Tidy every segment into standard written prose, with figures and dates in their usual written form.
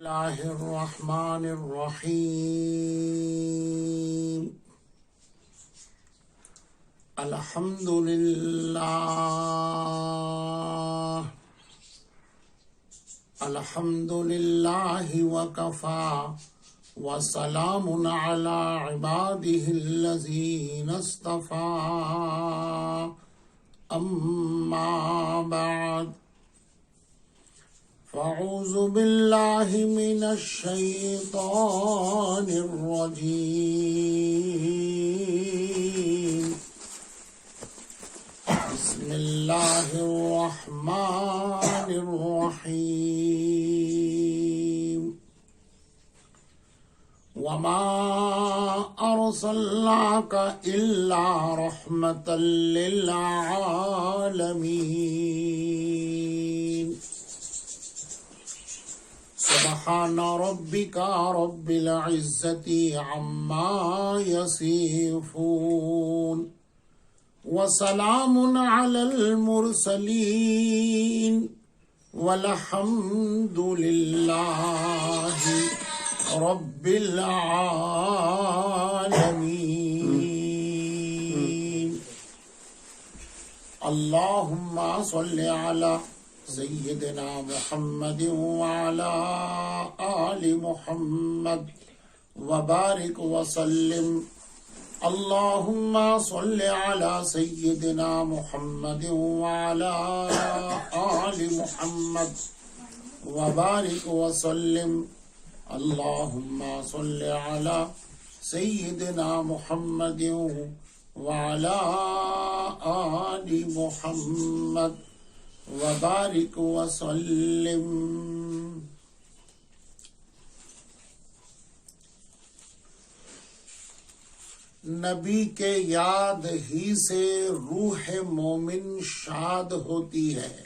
الله الرحمن الرحيم الحمد لله وكفى وسلام على عباده الذين اصطفى أما بعد فأعوذ بالله من الشيطان الرجيم بسم الله الرحمن الرحيم وما أرسلناك إلا رحمة للعالمين سبحان ربك رب العزة عما يصفون وسلام على المرسلين والحمد لله رب العالمين اللهم صل على سيدنا محمد وعلى آل محمد وبارك وسلم اللهم صل على سيدنا محمد وعلى آل محمد وبارك وسلم اللهم صل على سيدنا محمد وعلى آل محمد وبارک وسلم. نبی کے یاد ہی سے روح مومن شاد ہوتی ہے.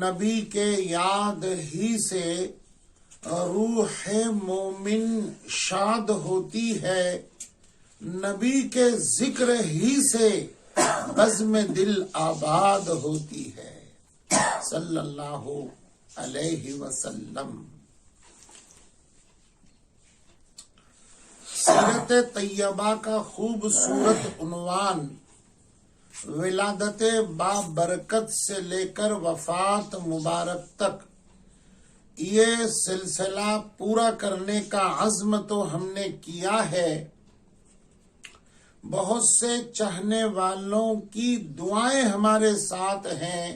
نبی کے یاد ہی سے روح مومن شاد ہوتی ہے. نبی کے ذکر ہی سے بزم دل آباد ہوتی ہے. صلی اللہ علیہ وسلم. سیرت طیبہ کا خوبصورت عنوان ولادت بابرکت سے لے کر وفات مبارک تک یہ سلسلہ پورا کرنے کا عزم تو ہم نے کیا ہے. بہت سے چاہنے والوں کی دعائیں ہمارے ساتھ ہیں.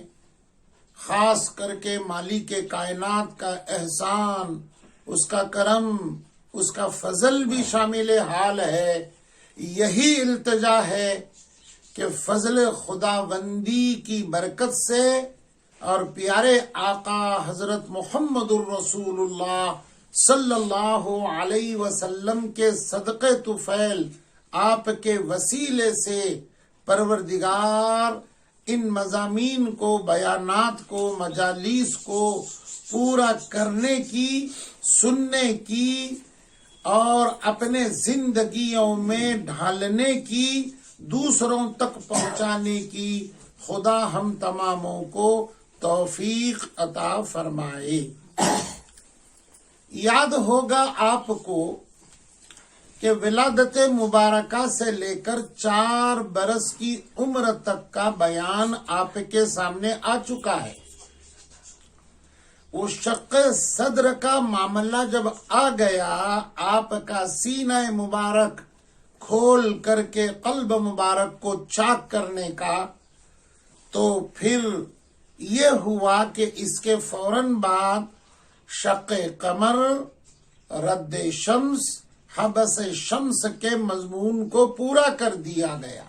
خاص کر کے مالک کائنات کا احسان، اس کا کرم، اس کا فضل بھی شامل حال ہے. یہی التجا ہے کہ فضل خداوندی کی برکت سے اور پیارے آقا حضرت محمد الرسول اللہ صلی اللہ علیہ وسلم کے صدقے طفیل آپ کے وسیلے سے پروردگار ان مضامین کو، بیانات کو، مجالس کو پورا کرنے کی، سننے کی اور اپنے زندگیوں میں ڈھالنے کی، دوسروں تک پہنچانے کی خدا ہم تماموں کو توفیق عطا فرمائے. یاد ہوگا آپ کو کہ ولادت مبارکہ سے لے کر 4 برس کی عمر تک کا بیان آپ کے سامنے آ چکا ہے. وہ شق صدر کا معاملہ جب آ گیا، آپ کا سینہ مبارک کھول کر کے قلب مبارک کو چاک کرنے کا، تو پھر یہ ہوا کہ اس کے فوراً بعد شق قمر، رد شمس، حبس شمس کے مضمون کو پورا کر دیا گیا.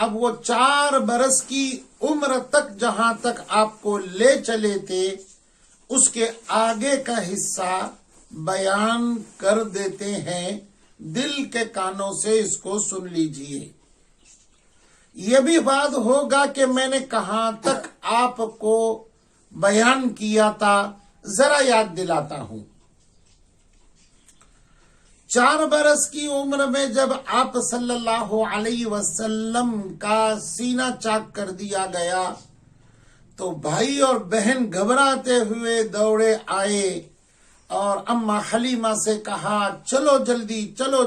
اب وہ 4 برس کی عمر تک جہاں تک آپ کو لے چلے تھے، اس کے آگے کا حصہ بیان کر دیتے ہیں. دل کے کانوں سے اس کو سن لیجئے. یہ بھی بات ہوگا کہ میں نے کہاں تک آپ کو بیان کیا تھا، ذرا یاد دلاتا ہوں. 4 برس کی عمر میں جب آپ صلی اللہ علیہ وسلم کا سینہ چاک کر دیا گیا تو بھائی اور بہن گھبراتے ہوئے دوڑے آئے اور اماں حلیمہ سے کہا چلو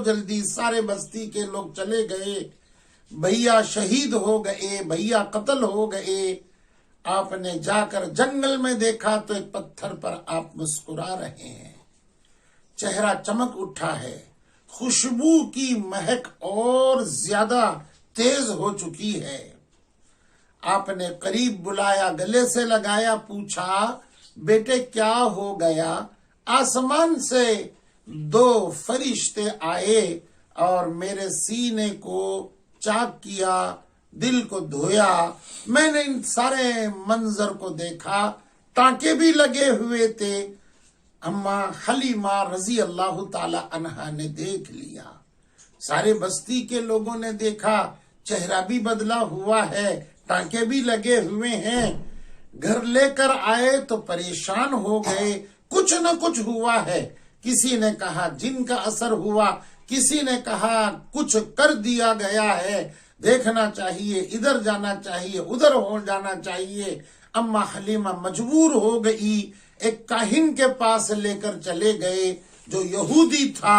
جلدی، سارے بستی کے لوگ چلے گئے، بھیا شہید ہو گئے، بھیا قتل ہو گئے۔ آپ نے جا کر جنگل میں دیکھا تو ایک پتھر پر آپ مسکرا رہے ہیں، چہرہ چمک اٹھا ہے، خوشبو کی مہک اور زیادہ تیز ہو چکی ہے۔ آپ نے قریب بلایا، گلے سے لگایا، پوچھا بیٹے کیا ہو گیا؟ آسمان سے 2 فرشتے آئے اور میرے سینے کو چاک کیا، دل کو دھویا، میں نے ان سارے منظر کو دیکھا، ٹانکے بھی لگے ہوئے تھے۔ اماں حلیمہ رضی اللہ تعالی عنہا نے دیکھ لیا، سارے بستی کے لوگوں نے دیکھا، چہرہ بھی بدلا ہوا ہے، ٹانکے بھی لگے ہوئے ہیں۔ گھر لے کر آئے تو پریشان ہو گئے، کچھ نہ کچھ ہوا ہے۔ کسی نے کہا جن کا اثر ہوا، کسی نے کہا کچھ کر دیا گیا ہے، دیکھنا چاہیے، ادھر جانا چاہیے، ادھر ہو جانا چاہیے۔ اماں حلیمہ مجبور ہو گئی، ایک کاہن کے پاس لے کر چلے گئے جو یہودی تھا۔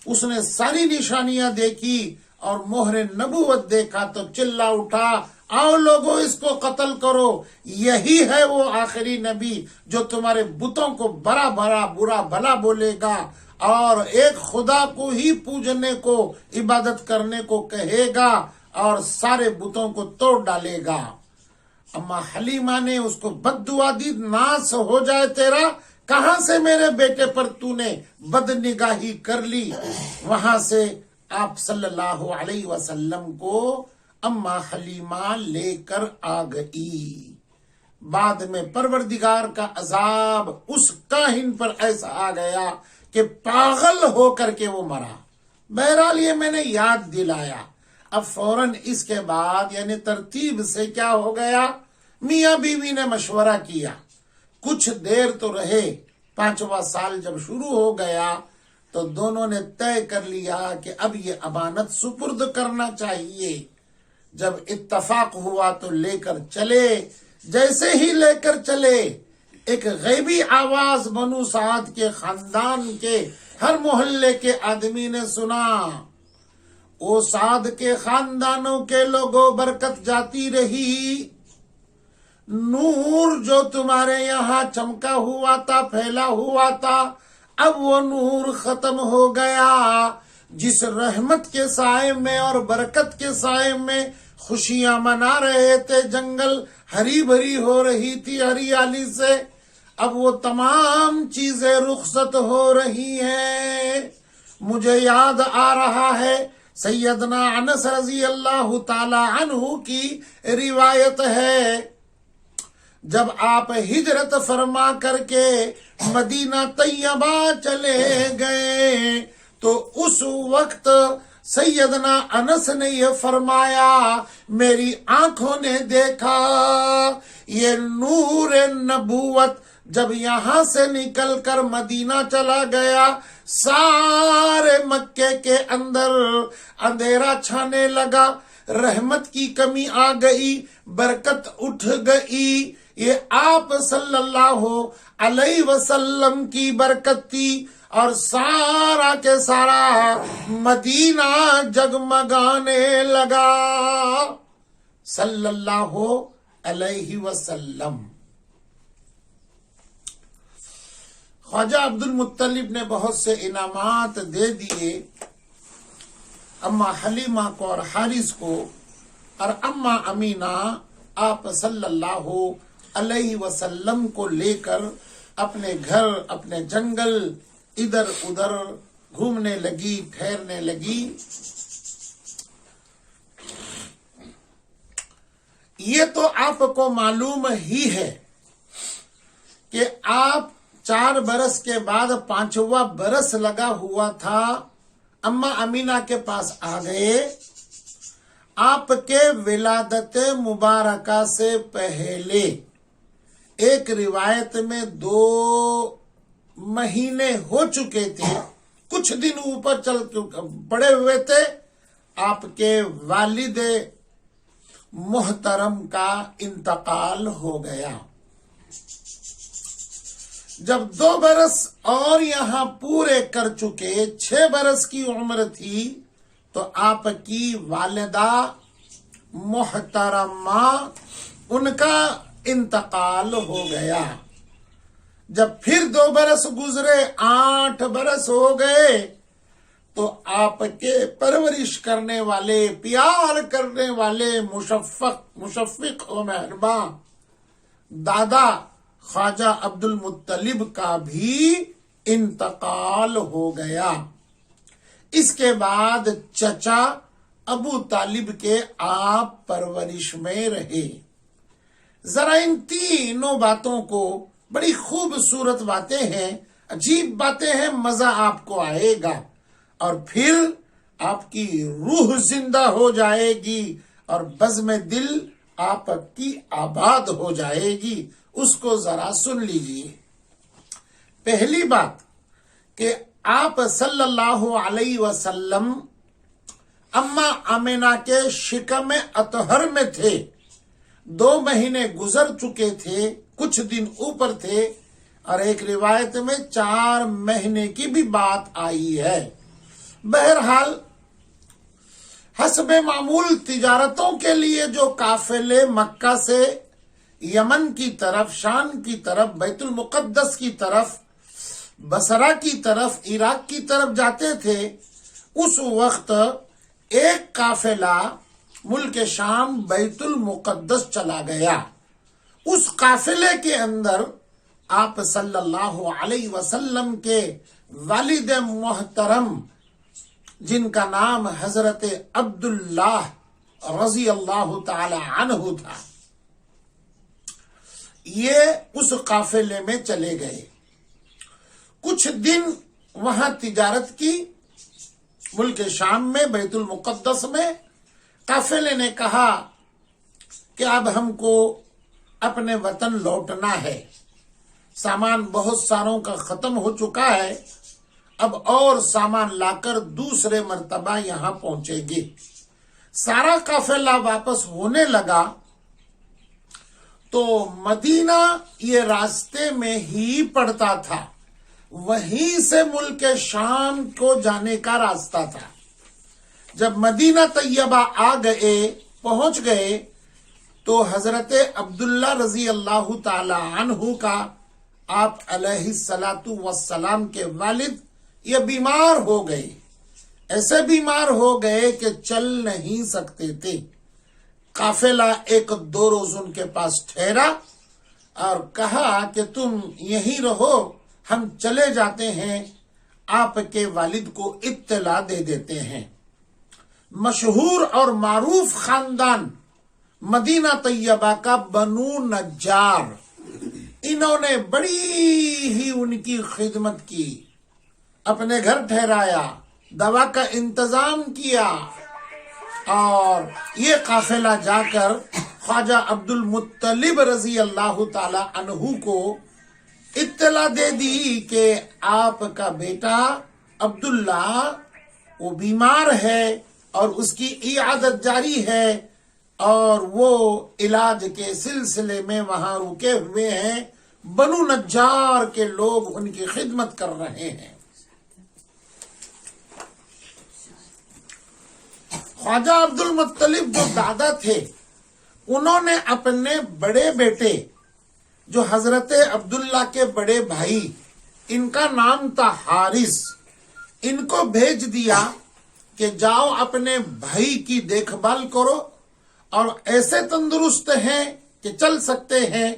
اس نے ساری نشانیاں دیکھی اور مہر نبوت دیکھا تو چلا اٹھا، آؤ لوگوں اس کو قتل کرو، یہی ہے وہ آخری نبی جو تمہارے بتوں کو برا بھلا بولے گا اور ایک خدا کو ہی پوجنے کو، عبادت کرنے کو کہے گا اور سارے بتوں کو توڑ ڈالے گا۔ اماں حلیمہ نے اس کو بد دعا دی، ناس ہو جائے تیرا، کہاں سے میرے بیٹے پر تو نے بد نگاہی کر لی۔ وہاں سے آپ صلی اللہ علیہ وسلم کو اماں حلیمہ لے کر آ گئی۔ بعد میں پروردگار کا عذاب اس کاہن پر ایسا آ گیا کہ پاگل ہو کر کے وہ مرا۔ بہرحال یہ میں نے یاد دلایا۔ اب فوراً اس کے بعد یعنی ترتیب سے کیا ہو گیا، میاں بیوی نے مشورہ کیا، کچھ دیر تو رہے، 5واں سال جب شروع ہو گیا تو دونوں نے طے کر لیا کہ اب یہ امانت سپرد کرنا چاہیے۔ جب اتفاق ہوا تو لے کر چلے، جیسے ہی لے کر چلے ایک غیبی آواز بنو سعد کے خاندان کے ہر محلے کے آدمی نے سنا، او سعد کے خاندانوں کے لوگوں برکت جاتی رہی، نور جو تمہارے یہاں چمکا ہوا تھا، پھیلا ہوا تھا، اب وہ نور ختم ہو گیا۔ جس رحمت کے سائے میں اور برکت کے سائے میں خوشیاں منا رہے تھے، جنگل ہری بھری ہو رہی تھی ہریالی سے، اب وہ تمام چیزیں رخصت ہو رہی ہیں۔ مجھے یاد آ رہا ہے سیدنا انس رضی اللہ تعالی عنہ کی روایت ہے، جب آپ ہجرت فرما کر کے مدینہ طیبہ چلے گئے تو اس وقت سیدنا انس نے یہ فرمایا، میری آنکھوں نے دیکھا یہ نور نبوت جب یہاں سے نکل کر مدینہ چلا گیا، سارے مکے کے اندر اندھیرا چھانے لگا، رحمت کی کمی آ گئی، برکت اٹھ گئی۔ یہ آپ صلی اللہ علیہ وسلم کی برکت تھی اور سارا کے سارا مدینہ جگمگانے لگا صلی اللہ علیہ وسلم۔ خواجہ عبد المطلب نے بہت سے انعامات دے دیے اماں حلیمہ کو اور حارث کو، اور اماں امینہ آپ صلی اللہ علیہ وسلم کو لے کر اپنے گھر، اپنے جنگل ادھر ادھر گھومنے لگی، ٹھہرنے لگی۔ یہ تو آپ کو معلوم ہی ہے کہ آپ 4 برس کے بعد 5واں برس لگا ہوا تھا، اماں امینہ کے پاس آ گئے۔ آپ کے ولادت مبارکہ سے پہلے ایک روایت میں 2 مہینے ہو چکے تھے، کچھ دن اوپر چل پڑے ہوئے تھے۔ آپ کے والد محترم کا انتقال ہو گیا۔ جب 2 برس اور یہاں پورے کر چکے، 6 برس کی عمر تھی، تو آپ کی والدہ محترمہ ان کا انتقال ہو گیا۔ جب پھر 2 برس گزرے، 8 برس ہو گئے، تو آپ کے پرورش کرنے والے، پیار کرنے والے، مشفق و مہرباں دادا خواجہ عبد المطلب کا بھی انتقال ہو گیا۔ اس کے بعد چچا ابو طالب کے آپ پرورش میں رہے۔ ذرا ان تینوں باتوں کو، بڑی خوبصورت باتیں ہیں، عجیب باتیں ہیں، مزہ آپ کو آئے گا، اور پھر آپ کی روح زندہ ہو جائے گی اور بزم دل آپ کی آباد ہو جائے گی۔ اس کو ذرا سن لیجئے۔ پہلی بات کہ آپ صلی اللہ علیہ وسلم اماں آمنہ کے شکم اطہر میں تھے۔ 2 مہینے گزر چکے تھے، کچھ دن اوپر تھے، اور ایک روایت میں 4 مہینے کی بھی بات آئی ہے۔ بہرحال حسب معمول تجارتوں کے لیے جو قافلے مکہ سے یمن کی طرف، شام کی طرف، بیت المقدس کی طرف، بصرہ کی طرف، عراق کی طرف جاتے تھے، اس وقت ایک قافلہ ملک شام بیت المقدس چلا گیا۔ اس قافلے کے اندر آپ صلی اللہ علیہ وسلم کے والد محترم، جن کا نام حضرت عبداللہ رضی اللہ تعالی عنہ تھا، یہ اس قافلے میں چلے گئے۔ کچھ دن وہاں تجارت کی، ملک شام میں، بیت المقدس میں۔ قافلے نے کہا کہ اب ہم کو اپنے وطن لوٹنا ہے، سامان بہت ساروں کا ختم ہو چکا ہے، اب اور سامان لا کر دوسرے مرتبہ یہاں پہنچے گے۔ سارا قافلہ واپس ہونے لگا تو مدینہ یہ راستے میں ہی پڑتا تھا، وہیں سے ملک شام کو جانے کا راستہ تھا۔ جب مدینہ طیبہ پہنچ گئے تو حضرت عبداللہ رضی اللہ تعالی عنہ کا، آپ علیہ الصلاۃ والسلام کے والد، یہ بیمار ہو گئے، ایسے بیمار ہو گئے کہ چل نہیں سکتے تھے۔ قافلہ 1-2 روز ان کے پاس ٹھہرا اور کہا کہ تم یہیں رہو، ہم چلے جاتے ہیں، آپ کے والد کو اطلاع دے دیتے ہیں۔ مشہور اور معروف خاندان مدینہ طیبہ کا بنو نجار، انہوں نے بڑی ہی ان کی خدمت کی، اپنے گھر ٹھہرایا، دوا کا انتظام کیا، اور یہ قافلہ جا کر خواجہ عبد المطلب رضی اللہ تعالی عنہ کو اطلاع دے دی کہ آپ کا بیٹا عبداللہ وہ بیمار ہے اور اس کی عیادت جاری ہے، اور وہ علاج کے سلسلے میں وہاں رکے ہوئے ہیں، بنو نجار کے لوگ ان کی خدمت کر رہے ہیں۔ خواجہ عبد المطلب جو دادا تھے، انہوں نے اپنے بڑے بیٹے، جو حضرت عبداللہ کے بڑے بھائی، ان کا نام تھا حارث، ان کو بھیج دیا کہ جاؤ اپنے بھائی کی دیکھ بھال کرو، اور ایسے تندرست ہیں کہ چل سکتے ہیں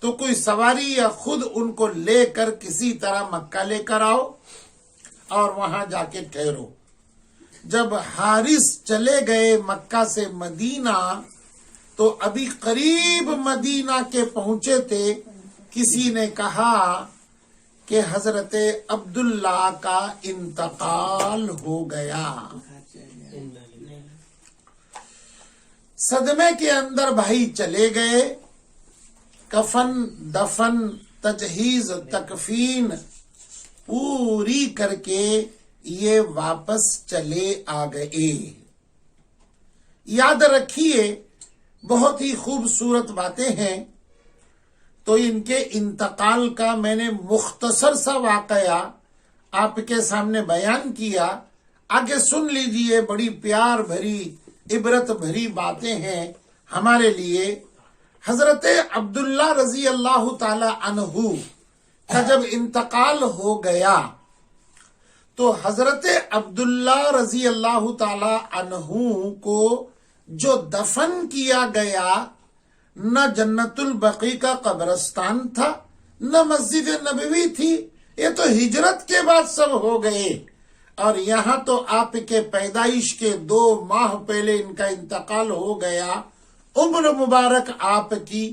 تو کوئی سواری یا خود ان کو لے کر کسی طرح مکہ لے کر آؤ اور وہاں جا کے ٹھہرو۔ جب حارث چلے گئے مکہ سے مدینہ تو ابھی قریب مدینہ کے پہنچے تھے، کسی نے کہا کہ حضرت عبداللہ کا انتقال ہو گیا۔ صدمے کے اندر بھائی چلے گئے، کفن دفن تجہیز تکفین پوری کر کے یہ واپس چلے آ گئے۔ یاد رکھیے بہت ہی خوبصورت باتیں ہیں. تو ان کے انتقال کا میں نے مختصر سا واقعہ آپ کے سامنے بیان کیا. آگے سن لیجئے، بڑی پیار بھری عبرت بھری باتیں ہیں ہمارے لیے. حضرت عبداللہ رضی اللہ تعالی عنہ کا جب انتقال ہو گیا تو حضرت عبداللہ رضی اللہ تعالی عنہ کو جو دفن کیا گیا، نہ جنت البقیع کا قبرستان تھا، نہ مسجد نبوی تھی. یہ تو ہجرت کے بعد سب ہو گئے. اور یہاں تو آپ کے پیدائش کے 2 ماہ پہلے ان کا انتقال ہو گیا. عمر مبارک آپ کی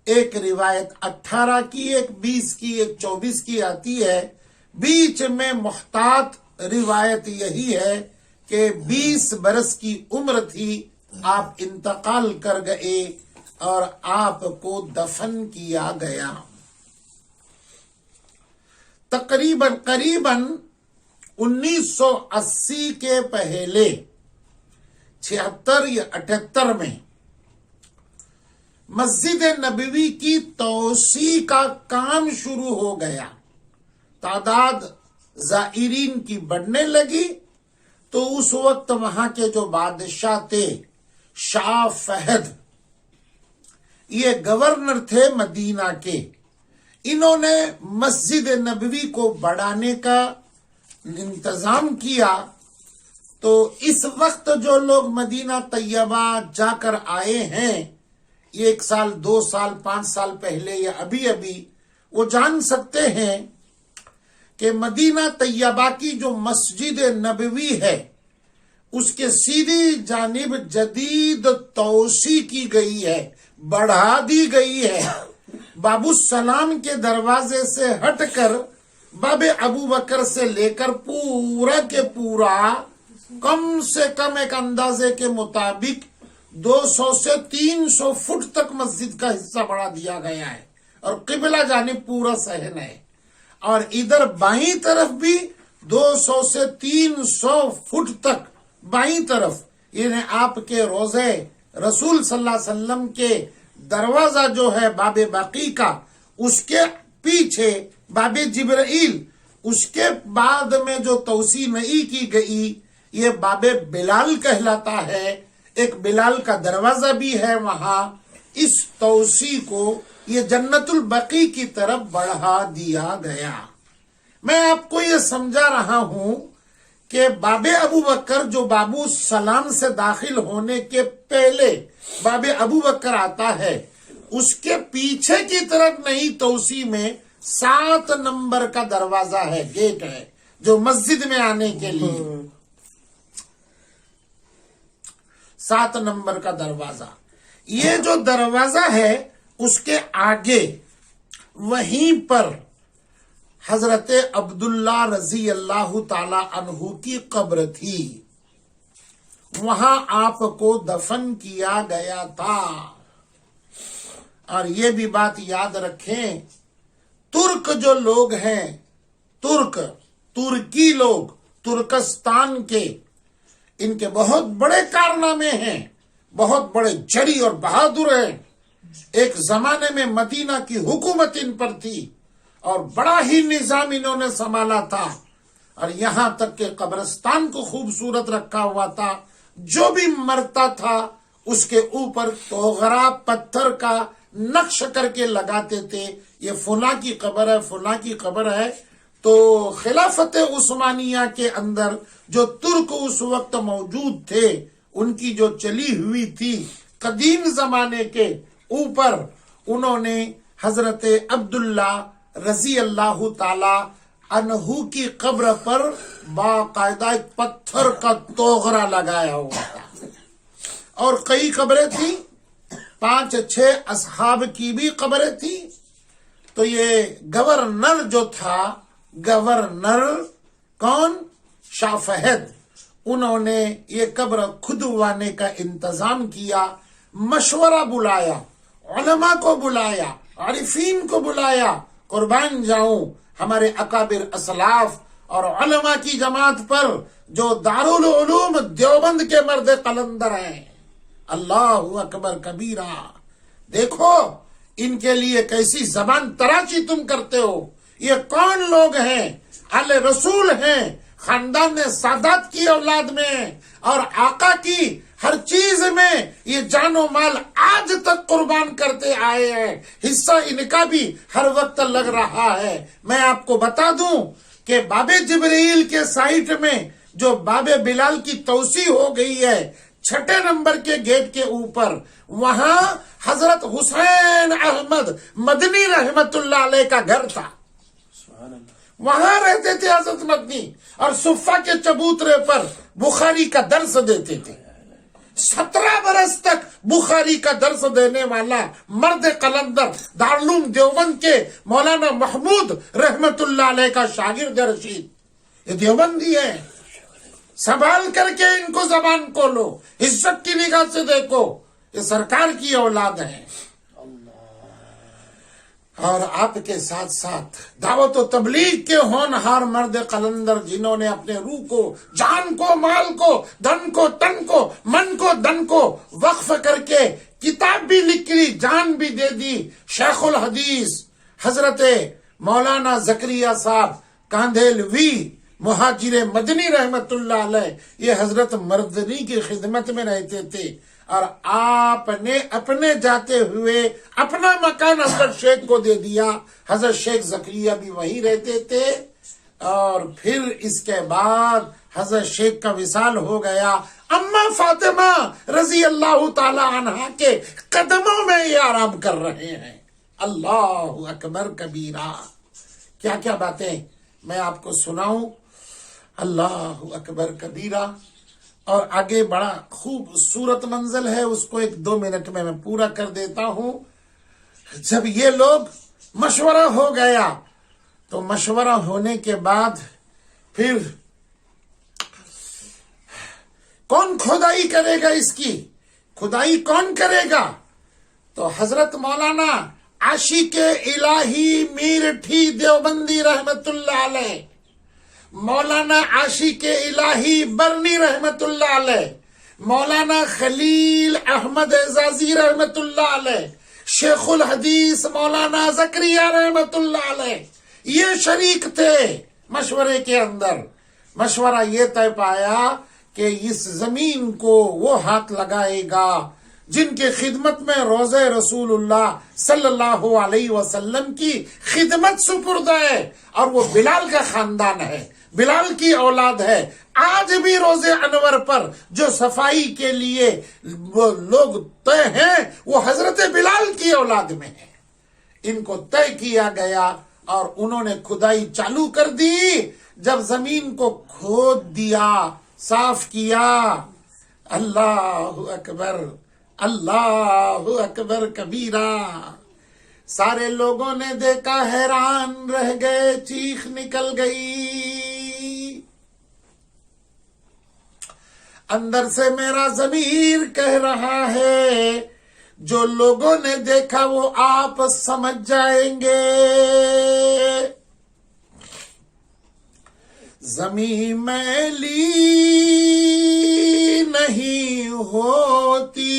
ایک روایت 18 کی، ایک 20 کی، ایک 24 کی آتی ہے. بیچ میں محتاط روایت یہی ہے کہ 20 برس کی عمر تھی، آپ انتقال کر گئے اور آپ کو دفن کیا گیا. قریباً 1980 کے پہلے 76 یا 78 میں مسجد نبوی کی توسیع کا کام شروع ہو گیا. تعداد زائرین کی بڑھنے لگی. تو اس وقت وہاں کے جو بادشاہ تھے، شاہ فہد، یہ گورنر تھے مدینہ کے. انہوں نے مسجد نبوی کو بڑھانے کا انتظام کیا. تو اس وقت جو لوگ مدینہ طیبہ جا کر آئے ہیں، 1 سال 2 سال 5 سال پہلے یا ابھی وہ جان سکتے ہیں کہ مدینہ طیبہ کی جو مسجد نبوی ہے اس کے سیدھی جانب جدید توسیع کی گئی ہے، بڑھا دی گئی ہے. باب السلام کے دروازے سے ہٹ کر باب ابو بکر سے لے کر پورا کے پورا کم سے کم ایک اندازے کے مطابق 200 سے 300 فٹ تک مسجد کا حصہ بڑھا دیا گیا ہے. اور قبلہ جانب پورا صحن ہے. اور ادھر بائیں طرف بھی 200 سے 300 فٹ تک بائیں طرف، یعنی آپ کے روضے رسول صلی اللہ علیہ وسلم کے دروازہ جو ہے باب باقی کا، اس کے پیچھے باب جبرائیل، اس کے بعد میں جو توسیع نئی کی گئی یہ باب بلال کہلاتا ہے. ایک بلال کا دروازہ بھی ہے وہاں. اس توسیع کو یہ جنت البقیع کی طرف بڑھا دیا گیا. میں آپ کو یہ سمجھا رہا ہوں کہ باب ابو بکر جو باب السلام سے داخل ہونے کے پہلے باب ابو بکر آتا ہے، اس کے پیچھے کی طرف نئی توسیع میں 7 نمبر کا دروازہ ہے، گیٹ ہے، جو مسجد میں آنے کے لیے 7 نمبر کا دروازہ. یہ جو دروازہ ہے اس کے آگے وہیں پر حضرت عبداللہ رضی اللہ تعالی عنہ کی قبر تھی. وہاں آپ کو دفن کیا گیا تھا. اور یہ بھی بات یاد رکھیں، ترک جو لوگ ہیں، ترکی لوگ، ترکستان کے، ان کے بہت بڑے کارنامے ہیں، بہت بڑے جری اور بہادر ہیں. ایک زمانے میں مدینہ کی حکومت ان پر تھی اور بڑا ہی نظام انہوں نے سنبھالا تھا. اور یہاں تک کہ قبرستان کو خوبصورت رکھا ہوا تھا. جو بھی مرتا تھا اس کے اوپر توغرا پتھر کا نقش کر کے لگاتے تھے، یہ فلاں کی قبر ہے، فلاں کی قبر ہے. تو خلافت عثمانیہ کے اندر جو ترک اس وقت موجود تھے، ان کی جو چلی ہوئی تھی قدیم زمانے کے اوپر، انہوں نے حضرت عبداللہ رضی اللہ تعالی عنہ کی قبر پر باقاعدہ ایک پتھر کا توغرا لگایا ہوا تھا. اور کئی قبریں تھیں، 5-6 اصحاب کی بھی قبریں تھیں. تو یہ گورنر جو تھا، گورنر کون؟ شاہ فہد، انہوں نے یہ قبر کھدوانے کا انتظام کیا. مشورہ بلایا، علماء کو بلایا، عارفین کو بلایا. قربان جاؤں ہمارے اکابر اسلاف اور علماء کی جماعت پر جو دارالعلوم دیوبند کے مرد قلندر ہیں، اللہ اکبر کبیرہ. دیکھو ان کے لیے کیسی زبان تراشی تم کرتے ہو. یہ کون لوگ ہیں؟ اہل رسول ہیں، خاندان سادات کی اولاد میں، اور آقا کی ہر چیز میں یہ جان و مال آج تک قربان کرتے آئے ہیں. حصہ ان کا بھی ہر وقت لگ رہا ہے. میں آپ کو بتا دوں کہ باب جبریل کے سائٹ میں جو باب بلال کی توسیع ہو گئی ہے 6 نمبر کے گیٹ کے اوپر، وہاں حضرت حسین احمد مدنی رحمت اللہ علیہ کا گھر تھا. وہاں رہتے تھے حضرت مدنی، اور صفہ کے چبوترے پر بخاری کا درس دیتے تھے. 17 برس تک بخاری کا درس دینے والا مرد قلندر دارالعلوم دیوبند کے مولانا محمود رحمت اللہ علیہ کا شاگرد رشید. یہ دیوبندی ہے. سنبھال کر کے ان کو زبان کو لو، عزت کی نگاہ سے دیکھو. یہ سرکار کی اولاد ہیں. اور آپ کے ساتھ ساتھ دعوت و تبلیغ کے ہونہار مرد قلندر، جنہوں نے اپنے روح کو، جان کو، مال کو، دن کو، تن کو، من کو، دن کو وقف کر کے کتاب بھی لکھ لی، جان بھی دے دی. شیخ الحدیث حضرت مولانا زکریا صاحب کاندھیلوی مہاجر مدنی رحمت اللہ علیہ، یہ حضرت مردنی کی خدمت میں رہتے تھے. اور آپ نے اپنے جاتے ہوئے اپنا مکان حضرت شیخ کو دے دیا. حضرت شیخ زکریا بھی وہیں رہتے تھے. اور پھر اس کے بعد حضرت شیخ کا وصال ہو گیا. اماں فاطمہ رضی اللہ تعالی عنہا کے قدموں میں یہ آرام کر رہے ہیں. اللہ اکبر کبیرہ. کیا کیا باتیں میں آپ کو سناؤں. اللہ اکبر کبیرہ. اور آگے بڑا خوبصورت منزل ہے، اس کو 1-2 منٹ میں پورا کر دیتا ہوں. جب یہ لوگ مشورہ ہو گیا تو مشورہ ہونے کے بعد پھر کون کھدائی کرے گا؟ اس کی کھدائی کون کرے گا؟ تو حضرت مولانا عاشق الہی میرٹھی دیوبندی رحمت اللہ علیہ، مولانا عاشق الہی برنی رحمت اللہ علیہ، مولانا خلیل احمد اعزازی رحمت اللہ علیہ، شیخ الحدیث مولانا زکریا رحمت اللہ علیہ، یہ شریک تھے مشورے کے اندر. مشورہ یہ طے پایا کہ اس زمین کو وہ ہاتھ لگائے گا جن کی خدمت میں روضہ رسول اللہ صلی اللہ علیہ وسلم کی خدمت سپرد ہے، اور وہ بلال کا خاندان ہے، بلال کی اولاد ہے. آج بھی روزے انور پر جو صفائی کے لیے وہ لوگ طے ہیں وہ حضرت بلال کی اولاد میں ہیں. ان کو طے کیا گیا اور انہوں نے کھدائی چالو کر دی. جب زمین کو کھود دیا، صاف کیا، اللہ اکبر، اللہ اکبر کبیرہ. سارے لوگوں نے دیکھا، حیران رہ گئے، چیخ نکل گئی. اندر سے میرا ضمیر کہہ رہا ہے جو لوگوں نے دیکھا وہ آپ سمجھ جائیں گے. زمین میلی نہیں ہوتی،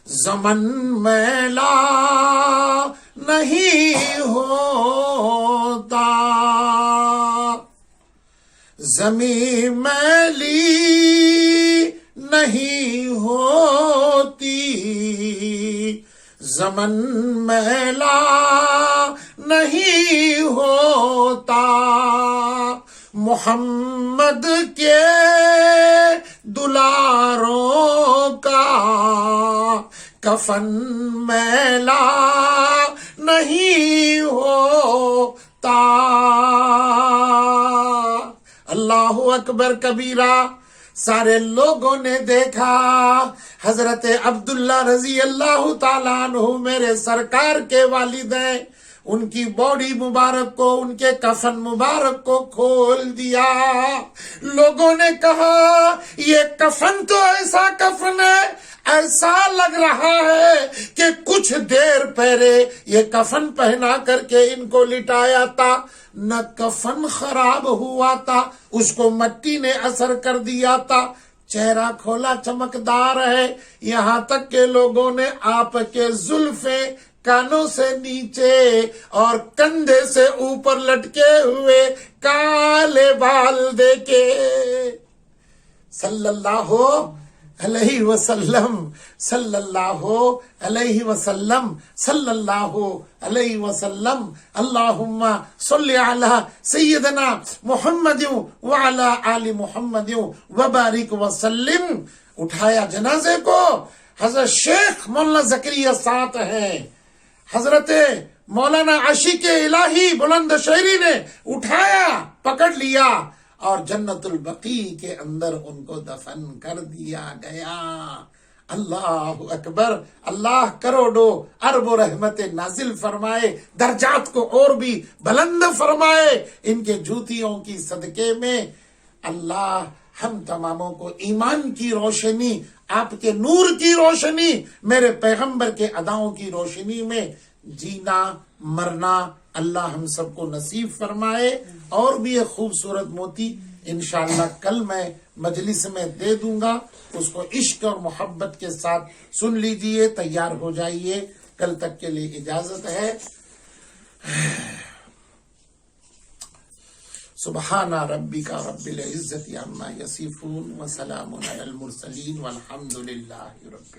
زمن میلا نہیں ہوتا، زمین میلی نہیں ہوتی، زمن میلا نہیں ہوتا. محمد کے دلاروں کا کفن میلا نہیں ہوتا. اللہ اکبر کبیرہ. سارے لوگوں نے دیکھا حضرت عبداللہ رضی اللہ تعالیٰ عنہ میرے سرکار کے والد ہیں، ان کی باڈی مبارک کو، ان کے کفن مبارک کو کھول دیا. لوگوں نے کہا یہ کفن تو ایسا کفن ہے، ایسا لگ رہا ہے کہ کچھ دیر پہلے یہ کفن پہنا کر کے ان کو لٹایا تھا. نہ کفن خراب ہوا تھا، اس کو مٹی نے اثر کر دیا تھا. چہرہ کھولا چمکدار ہے، یہاں تک کہ لوگوں نے آپ کے زلفیں کانوں سے نیچے اور کندھے سے اوپر لٹکے ہوئے کالے بال دیکھے۔ صلی اللہ علیہ وسلم، صلی اللہ علیہ وسلم، صلی اللہ علیہ وسلم۔ اللہم صلی علی سیدنا محمد وعلی آل محمد وبارک وسلم۔ اٹھایا جنازے کو، حضرت شیخ مولانا زکریا ساتھ ہیں، حضرت مولانا عاشق الہی بلند شہری نے اٹھایا، پکڑ لیا اور جنت البقیع کے اندر ان کو دفن کر دیا گیا۔ اللہ اکبر، اللہ کروڑوں ارب و رحمت نازل فرمائے، درجات کو اور بھی بلند فرمائے ان کے جوتیوں کی صدقے میں۔ اللہ ہم تماموں کو ایمان کی روشنی، آپ کے نور کی روشنی، میرے پیغمبر کے اداؤں کی روشنی میں جینا مرنا اللہ ہم سب کو نصیب فرمائے۔ اور بھی ایک خوبصورت موتی انشاءاللہ کل میں مجلس میں دے دوں گا، اس کو عشق اور محبت کے ساتھ سن لیجئے، تیار ہو جائیے، کل تک کے لیے اجازت ہے۔ سبحان ربک رب العزت عما یصفون وسلام علی المرسلین والحمد للہ رب